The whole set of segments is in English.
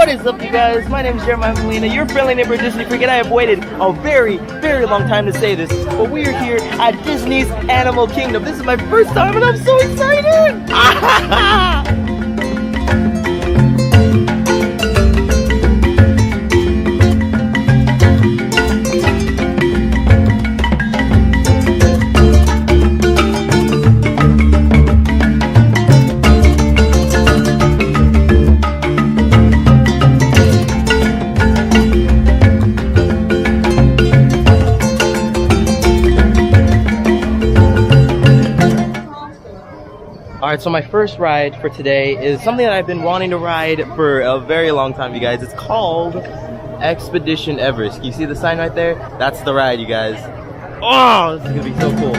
What is up, you guys? My name is Jeremiah Molina, your friendly neighborhood Disney freak, and I have waited a very, very long time to say this, but we are here at Disney's Animal Kingdom. This is my first time, and I'm so excited! Alright, so my first ride for today is something that I've been wanting to ride for a very long time, you guys. It's called Expedition Everest. You see the sign right there? That's the ride, you guys. Oh, this is gonna be so cool.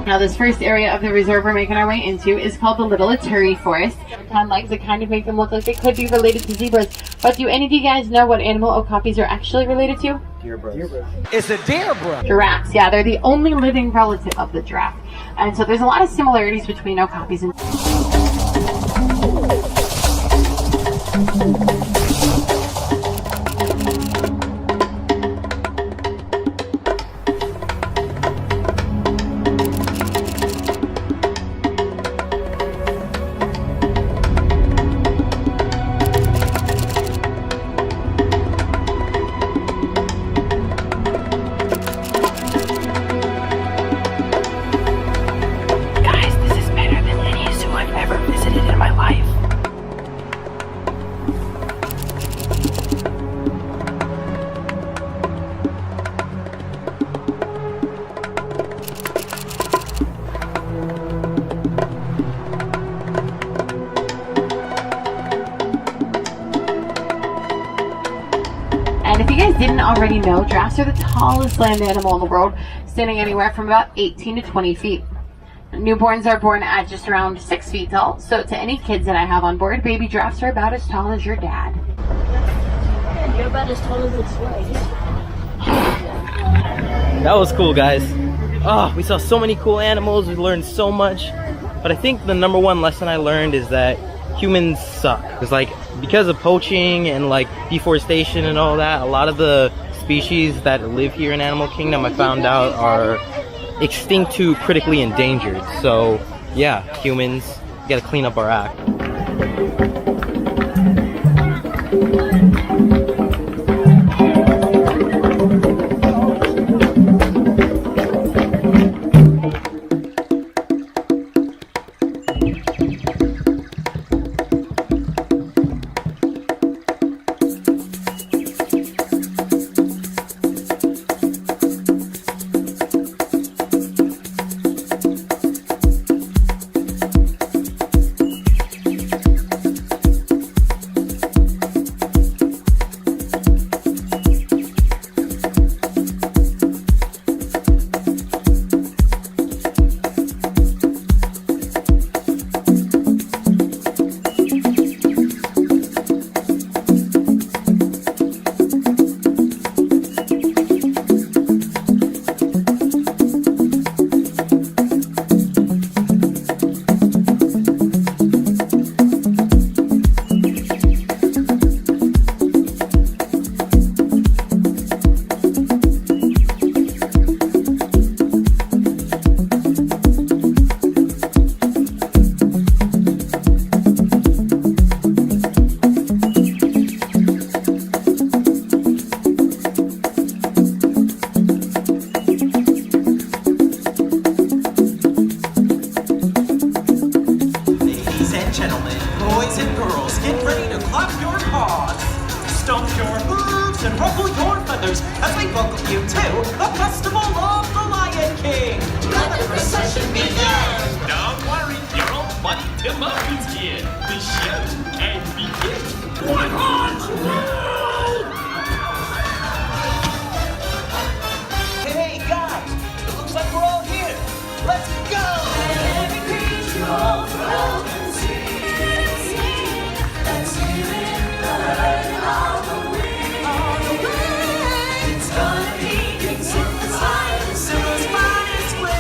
Now this first area of the resort we're making our way into is called the Little Aturi Forest. 10 legs that kind of make them look like they could be related to zebras. But do any of you guys know what animal okapis are actually related to? Deer bros. It's a deer bro. Giraffes. Yeah, they're the only living relative of the giraffe. And so there's a lot of similarities between okapis and... And if you guys didn't already know, giraffes are the tallest land animal in the world, standing anywhere from about 18 to 20 feet. Newborns are born at just around 6 feet tall, so to any kids that I have on board, baby giraffes are about as tall as your dad. You're about as tall as the sleigh. That was cool, guys. Oh, we saw so many cool animals, we learned so much. But I think the number one lesson I learned is that humans suck. Because of poaching and deforestation and all that, a lot of the species that live here in Animal Kingdom, I found out, are extinct to critically endangered. So yeah, humans gotta clean up our act. clap your paws, stomp your hooves, and ruffle your feathers as we welcome you to the Festival of the Lion King. Let the procession begin! Don't worry, you're all buddy Timothy's here. The show can begin. Hey guys, it looks like we're all here. Let's go! Every creature all throughout the sea. Let's hear it burn all the way. It's gonna be Simba's finest win.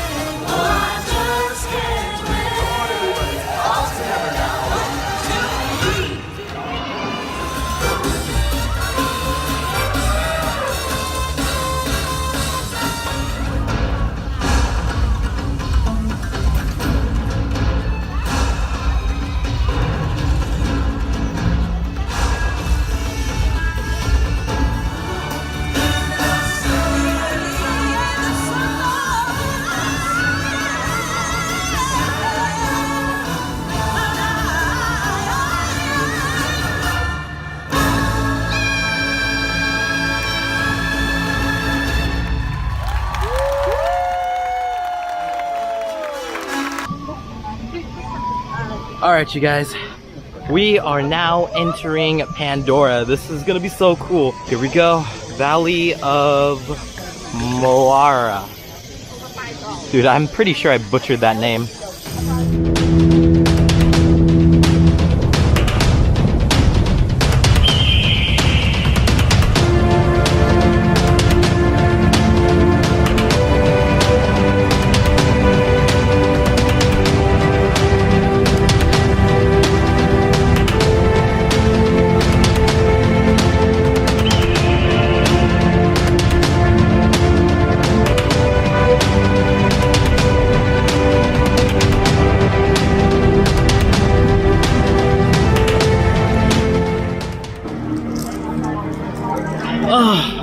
Oh, I just can't wait. All together now. 1, 2, 3. Alright, you guys, we are now entering Pandora. This is gonna be so cool. Here we go. Valley of Moara. Dude, I'm pretty sure I butchered that name.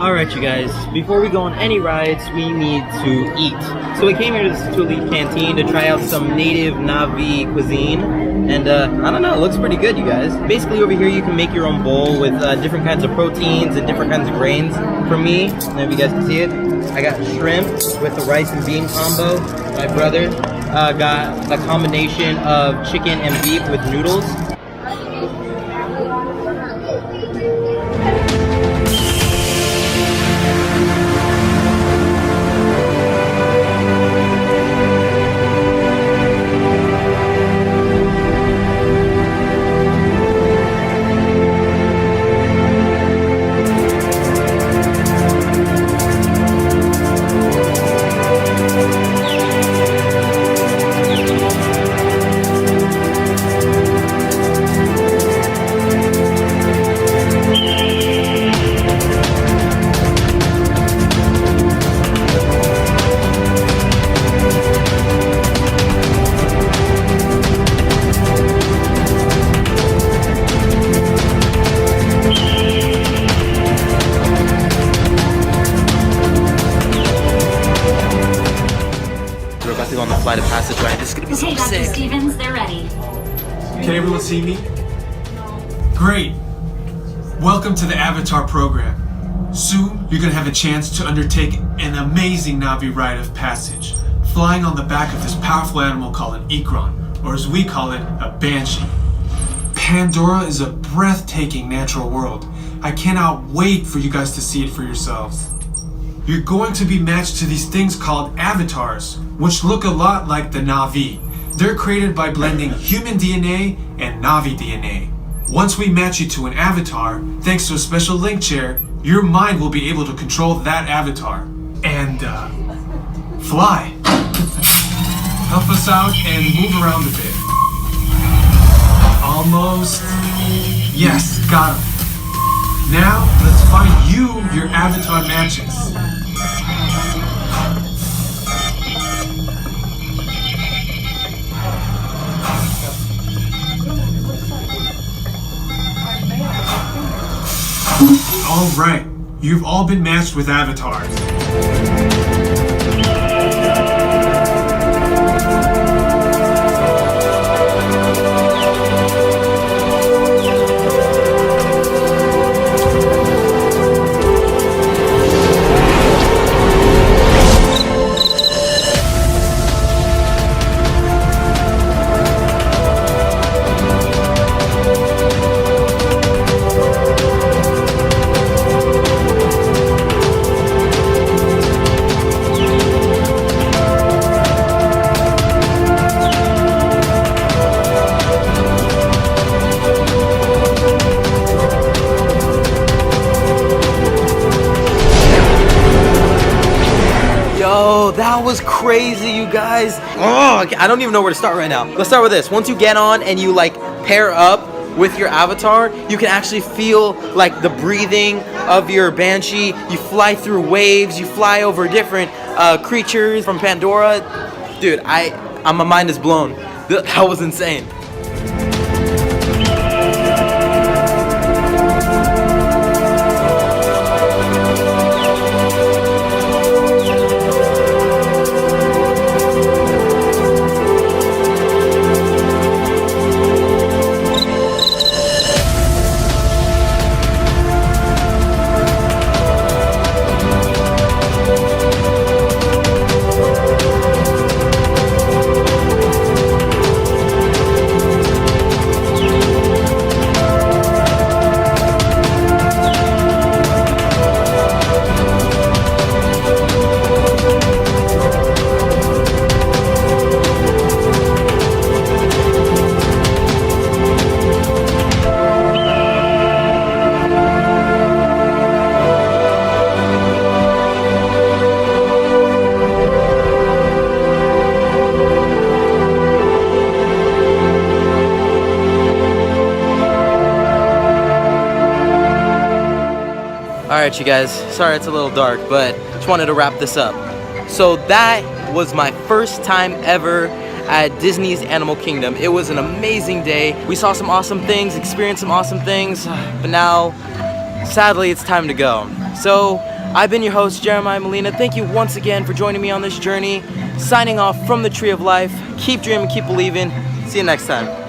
Alright, you guys, before we go on any rides, we need to eat. So we came here to this Tuli canteen to try out some native Na'vi cuisine. And I don't know, it looks pretty good, you guys. Basically over here you can make your own bowl with different kinds of proteins and different kinds of grains. For me, I don't know if you guys can see it, I got shrimp with the rice and bean combo. My brother got a combination of chicken and beef with noodles. We're about to go on the flight of passage ride. This is gonna be so Okay, Dr. sick. Stevens, they're ready. Can everyone see me? Great! Welcome to the Avatar program. Soon, you're gonna have a chance to undertake an amazing Na'vi rite of passage, flying on the back of this powerful animal called an Ikron, or as we call it, a Banshee. Pandora is a breathtaking natural world. I cannot wait for you guys to see it for yourselves. You're going to be matched to these things called avatars, which look a lot like the Na'vi. They're created by blending human DNA and Na'vi DNA. Once we match you to an avatar, thanks to a special link chair, your mind will be able to control that avatar. And, fly. Help us out and move around a bit. Almost. Yes, got him. Now, let's find you your avatar matches. Alright, you've all been matched with avatars. That was crazy, you guys. Oh, I don't even know where to start right now. Let's start with this. Once you get on and you like pair up with your avatar, you can actually feel like the breathing of your Banshee. You fly through waves, you fly over different creatures from Pandora. Dude, my mind is blown. That was insane. Alright, you guys, sorry it's a little dark, but just wanted to wrap this up. So that was my first time ever at Disney's Animal Kingdom. It was an amazing day. We saw some awesome things, experienced some awesome things, but now, sadly, it's time to go. So, I've been your host, Jeremiah Molina. Thank you once again for joining me on this journey. Signing off from the Tree of Life. Keep dreaming, keep believing. See you next time.